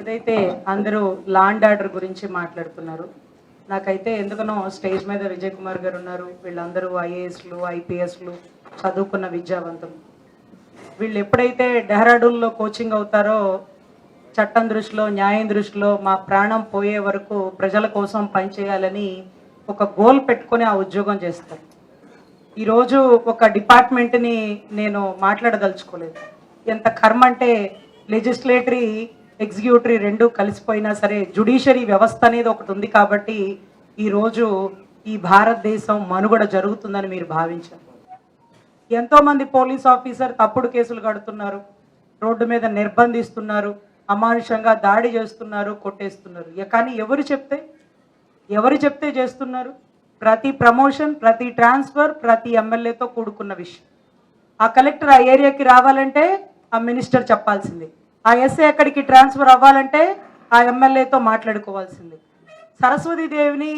ఏదైతే అందరూ land order గురించి మాట్లాడుతున్నారు, నాకైతే ఎందుకనో స్టేజ్ మీద విజయ్ కుమార్ గారు ఉన్నారు. వీళ్ళందరూ ఐఏఎస్లు ఐపీఎస్లు చదువుకున్న విద్యావంతులు. వీళ్ళు ఎప్పుడైతే డెహ్రాడూన్లో కోచింగ్ అవుతారో చట్టం దృష్టిలో న్యాయం దృష్టిలో మా ప్రాణం పోయే వరకు ప్రజల కోసం పనిచేయాలని ఒక గోల్ పెట్టుకొని ఆ ఉద్యోగం చేస్తారు. ఈరోజు ఒక డిపార్ట్మెంట్ని నేను మాట్లాడదలుచుకోలేదు. ఎంత కర్మ అంటే లెజిస్లేటరీ ఎగ్జిక్యూటివ్ రెండు కలిసిపోయినా సరే జ్యుడిషియరీ వ్యవస్థ అనేది ఒకటి ఉంది కాబట్టి ఈరోజు ఈ భారతదేశం మనుగడ జరుగుతుందని మీరు భావించారు. ఎంతోమంది పోలీస్ ఆఫీసర్ తప్పుడు కేసులు కడుతున్నారు, రోడ్డు మీద నిర్బంధిస్తున్నారు, అమానుషంగా దాడి చేస్తున్నారు, కొట్టేస్తున్నారు. కానీ ఎవరు చెప్తే చేస్తున్నారు? ప్రతి ప్రమోషన్, ప్రతి ట్రాన్స్ఫర్, ప్రతి ఎమ్మెల్యేతో కూడుకున్న విషయం. ఆ కలెక్టర్ ఆ ఏరియాకి రావాలంటే ఆ మినిస్టర్ చెప్పాల్సిందే. ఆ ఎస్ఐ ఎక్కడికి ట్రాన్స్ఫర్ అవ్వాలంటే ఆ ఎమ్మెల్యేతో మాట్లాడుకోవాల్సిందే. సరస్వతీదేవిని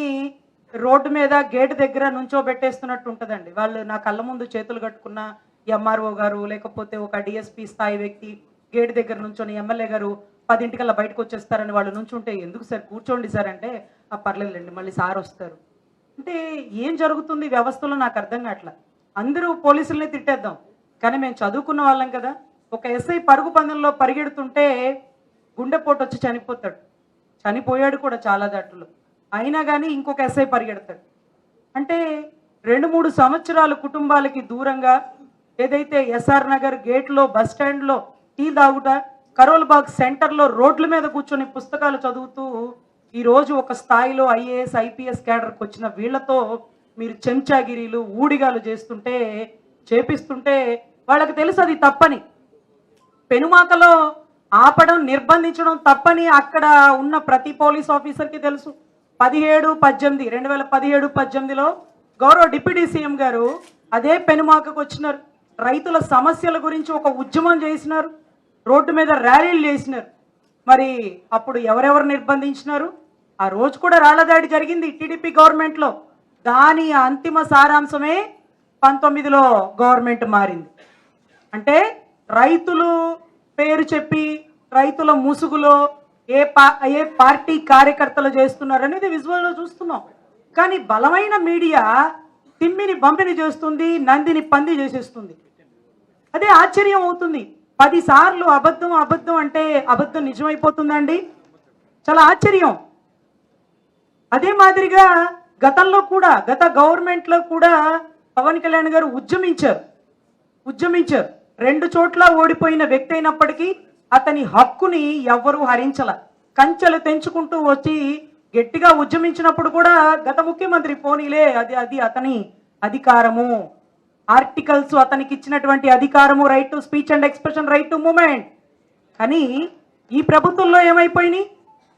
రోడ్డు మీద గేటు దగ్గర నుంచోబెట్టేస్తున్నట్టు ఉంటుందండి. వాళ్ళు నా కళ్ళ ముందు చేతులు కట్టుకున్న ఎంఆర్ఓ గారు లేకపోతే ఒక డిఎస్పీ స్థాయి వ్యక్తి గేటు దగ్గర నుంచొని ఎమ్మెల్యే గారు 10 బయటకు వచ్చేస్తారని వాళ్ళు నుంచుంటే ఎందుకు సార్ కూర్చోండి సార్ అంటే ఆ పర్లేదులేండి మళ్ళీ సార్ వస్తారు అంటే ఏం జరుగుతుంది వ్యవస్థలో నాకు అర్థం కావట్లా. అందరూ పోలీసుల్ని తిట్టేద్దాం, కానీ మేము చదువుకున్న వాళ్ళం కదా. ఒక ఎస్ఐ పరుగు పందెంలో పరిగెడుతుంటే గుండెపోటు వచ్చి చనిపోయాడు కూడా చాలా దాంట్లో. అయినా కానీ ఇంకొక ఎస్ఐ పరిగెడతాడు. అంటే 2-3 సంవత్సరాలు కుటుంబాలకి దూరంగా ఏదైతే ఎస్ఆర్ నగర్ గేట్లో బస్ స్టాండ్లో టీ తాగుట, కరోల్ బాగ్ సెంటర్లో రోడ్ల మీద కూర్చొని పుస్తకాలు చదువుతూ ఈరోజు ఒక స్థాయిలో ఐఏఎస్ ఐపీఎస్ క్యాడర్కి వచ్చిన వీళ్లతో మీరు చెంచాగిరీలు ఊడిగాలు చేపిస్తుంటే వాళ్ళకి తెలుసు అది తప్పని. పెనుమాకలో ఆపడం నిర్బంధించడం తప్పని అక్కడ ఉన్న ప్రతి పోలీస్ ఆఫీసర్కి తెలుసు. 2017-18లో గౌరవ డిప్యూటీ సీఎం గారు అదే పెనుమాకకు వచ్చినారు. రైతుల సమస్యల గురించి ఒక ఉద్యమం చేసినారు, రోడ్డు మీద ర్యాలీలు చేసినారు. మరి అప్పుడు ఎవరెవరు నిర్బంధించినారు? ఆ రోజు కూడా రాళ్లదాడి జరిగింది టీడీపీ గవర్నమెంట్లో. దాని అంతిమ సారాంశమే 19లో గవర్నమెంట్ మారింది. అంటే రైతులు పేరు చెప్పి రైతుల ముసుగులో ఏ పార్టీ కార్యకర్తలు చేస్తున్నారు అనేది విజువల్లో చూస్తున్నాం. కానీ బలమైన మీడియా తిమ్మిని బంపిని చేస్తుంది, నందిని పంది చేసేస్తుంది. అదే ఆశ్చర్యం అవుతుంది. 10 సార్లు అబద్ధం అంటే అబద్ధం నిజమైపోతుందండి. చాలా ఆశ్చర్యం. అదే మాదిరిగా గతంలో కూడా గత గవర్నమెంట్లో కూడా పవన్ కళ్యాణ్ గారు ఉద్యమించారు. 2 చోట్ల ఓడిపోయిన వ్యక్తి అయినప్పటికీ అతని హక్కుని ఎవ్వరూ హరించల. కంచెలు తెంచుకుంటూ వచ్చి గట్టిగా ఉద్యమించినప్పుడు కూడా గత ముఖ్యమంత్రి పోనీలే అది అతని అధికారము, ఆర్టికల్స్ అతనికి ఇచ్చినటువంటి అధికారము, right to speech and expression, right to movement. కానీ ఈ ప్రభుత్వంలో ఏమైపోయినాయి?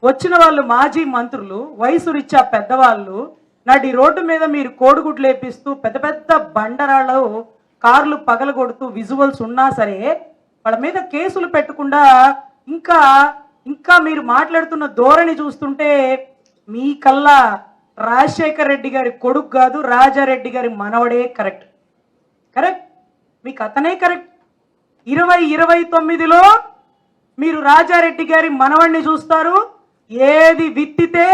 వచ్చిన వాళ్ళు మాజీ మంత్రులు, వయసు రీత్యా పెద్దవాళ్ళు నాటి రోడ్డు మీద మీరు కోడిగుడ్లు లేపిస్తూ పెద్ద పెద్ద బండరాళ్ళు కార్లు పగలగొడుతూ విజువల్స్ ఉన్నా సరే వాళ్ళ మీద కేసులు పెట్టకుండా ఇంకా మీరు మాట్లాడుతున్న ధోరణి చూస్తుంటే మీ కల్లా రాజశేఖర్ రెడ్డి గారి కొడుకు కాదు, రాజారెడ్డి గారి మనవడే కరెక్ట్. మీకు అతనే కరెక్ట్. 2029లో మీరు రాజారెడ్డి గారి మనవడిని చూస్తారు. ఏది విత్తితే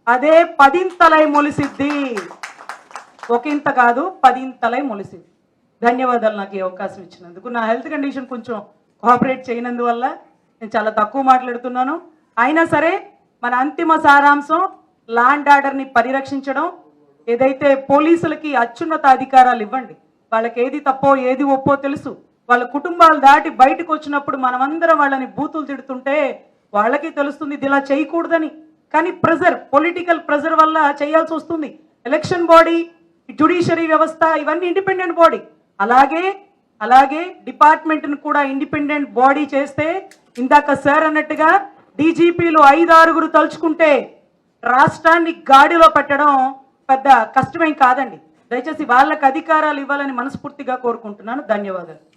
అదే 10 మొలిసిద్ది. ఒక ఇంత కాదు 10 మొలిసిద్ది. ధన్యవాదాలు నాకు ఈ అవకాశం ఇచ్చినందుకు. నా హెల్త్ కండిషన్ కొంచెం కోఆపరేట్ చేయనందువల్ల నేను చాలా తక్కువ మాట్లాడుతున్నాను. అయినా సరే మన అంతిమ సారాంశం లాండ్ ఆర్డర్ని పరిరక్షించడం. ఏదైతే పోలీసులకి అత్యున్నత అధికారాలు ఇవ్వండి, వాళ్ళకి ఏది తప్పో ఏది ఒప్పో తెలుసు. వాళ్ళ కుటుంబాలు దాటి బయటకు వచ్చినప్పుడు మనమందరం వాళ్ళని బూతులు తిడుతుంటే వాళ్ళకి తెలుస్తుంది ఇది ఇలా చేయకూడదని. కానీ పొలిటికల్ ప్రెజర్ వల్ల చేయాల్సి వస్తుంది. ఎలక్షన్ బాడీ, జ్యుడిషియరీ వ్యవస్థ ఇవన్నీ ఇండిపెండెంట్ బాడీ. అలాగే డిపార్ట్మెంట్ను కూడా ఇండిపెండెంట్ బాడీ చేస్తే ఇందాక సార్ అన్నట్టుగా డీజీపీలు 5-6 తలుచుకుంటే రాష్ట్రాన్ని గాడిలో పెట్టడం పెద్ద కష్టమేం కాదండి. దయచేసి వాళ్ళకి అధికారాలు ఇవ్వాలని మనస్ఫూర్తిగా కోరుకుంటున్నాను. ధన్యవాదాలు.